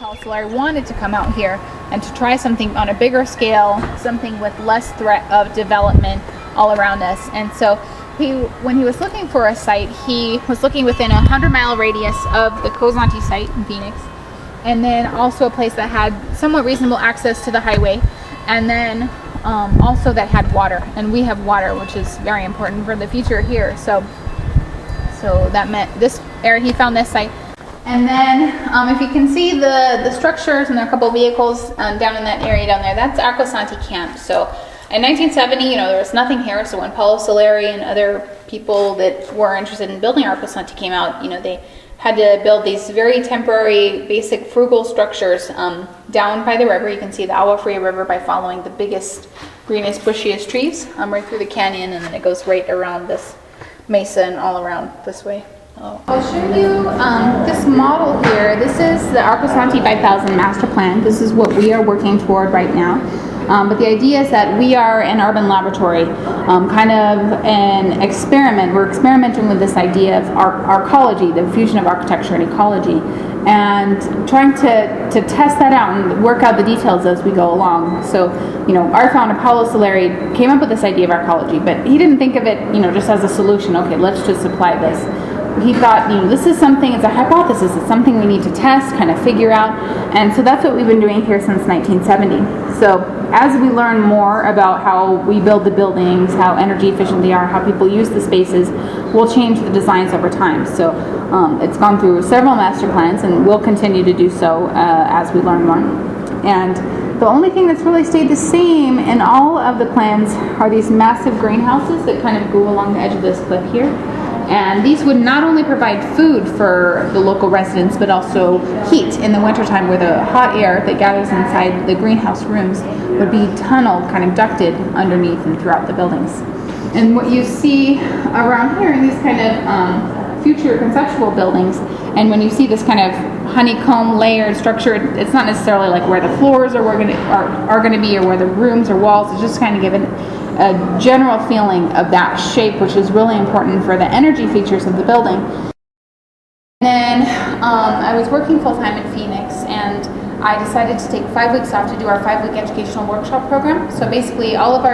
Apollo Solari wanted to come out here and to try something on a bigger scale, something with less threat of development all around us. And so when he was looking for a site, he was looking within a 100-mile radius of the Arcosanti site in Phoenix, and then also a place that had somewhat reasonable access to the highway, and then also that had water. And we have water, which is very important for the future here. So that meant this area, he found this site. And then if you can see the structures, and there are a couple of vehicles down in that area down there, that's Arcosanti Camp. So in 1970, there was nothing here. So when Paulo Solari and other people that were interested in building Arcosanti came out, they had to build these very temporary, basic, frugal structures down by the river. You can see the Agua Fria River by following the biggest, greenest, bushiest trees right through the canyon, and then it goes right around this mesa and all around this way. I'll show you this model here. This is the Arcosanti 5000 master plan. This is what we are working toward right now. But the idea is that we are an urban laboratory, kind of an experiment. We're experimenting with this idea of arcology, the fusion of architecture and ecology, and trying to test that out and work out the details as we go along. So, our founder, Paulo Solari, came up with this idea of arcology, but he didn't think of it, just as a solution. Okay, let's just apply this. He thought, this is something, it's a hypothesis, it's something we need to test, kind of figure out, and so that's what we've been doing here since 1970. So as we learn more about how we build the buildings, how energy efficient they are, how people use the spaces, we'll change the designs over time. So it's gone through several master plans, and we'll continue to do so as we learn more. And the only thing that's really stayed the same in all of the plans are these massive greenhouses that kind of go along the edge of this cliff here. And these would not only provide food for the local residents, but also heat in the wintertime, where the hot air that gathers inside the greenhouse rooms would be tunneled, kind of ducted underneath and throughout the buildings. And what you see around here in these kind of future conceptual buildings, and when you see this kind of honeycomb layered structure, it's not necessarily like where the floors are going to be, or where the rooms or walls. It's just kind of given a general feeling of that shape, which is really important for the energy features of the building. And then I was working full-time in Phoenix, and I decided to take 5 weeks off to do our 5-week educational workshop program. So basically all of our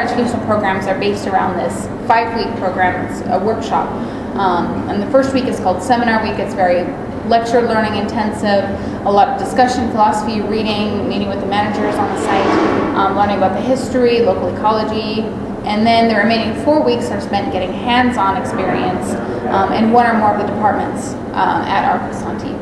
educational programs are based around this 5-week program. It's a workshop. And the first week is called Seminar Week. It's very lecture learning intensive, a lot of discussion, philosophy, reading, meeting with the managers on the site, learning about the history, local ecology, and then the remaining 4 weeks are spent getting hands-on experience in one or more of the departments at Arcosanti.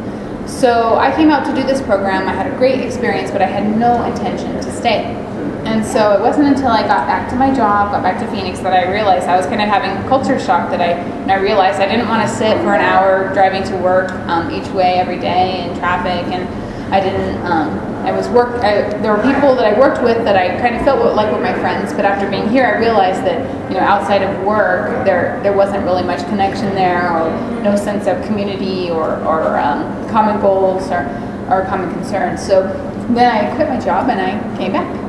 So I came out to do this program. I had a great experience, but I had no intention to stay. And so it wasn't until I got back to my job, got back to Phoenix, that I realized I was kind of having culture shock, that I realized I didn't want to sit for an hour driving to work each way every day in traffic, and I didn't, there were people that I worked with that I kind of felt like were my friends, but after being here I realized that, outside of work, there wasn't really much connection there, or no sense of community or common goals or common concerns. So then I quit my job and I came back.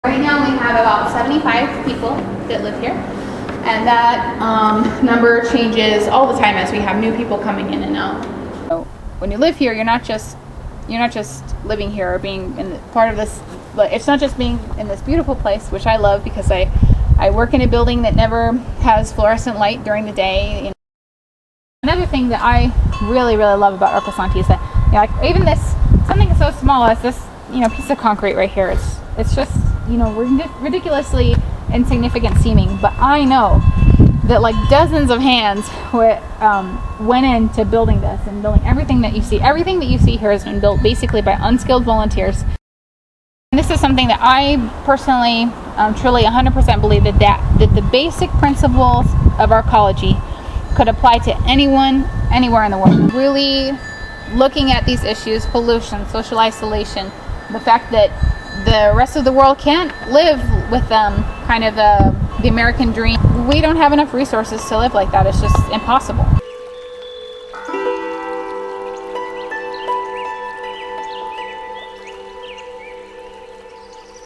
Right now we have about 75 people that live here, and that number changes all the time as we have new people coming in and out. So when you live here, you're not just living here or being in part of this. It's not just being in this beautiful place, which I love because I work in a building that never has fluorescent light during the day. Another thing that I really, really love about Arcosanti is that like even this, something so small as this piece of concrete right here, it's just ridiculously insignificant seeming, but I know that like dozens of hands went into building this and building everything that you see. Everything that you see here has been built basically by unskilled volunteers. And this is something that I personally truly 100% believe that the basic principles of arcology could apply to anyone, anywhere in the world. Really looking at these issues: pollution, social isolation, the fact that the rest of the world can't live with kind of the American dream. We don't have enough resources to live like that. It's just impossible.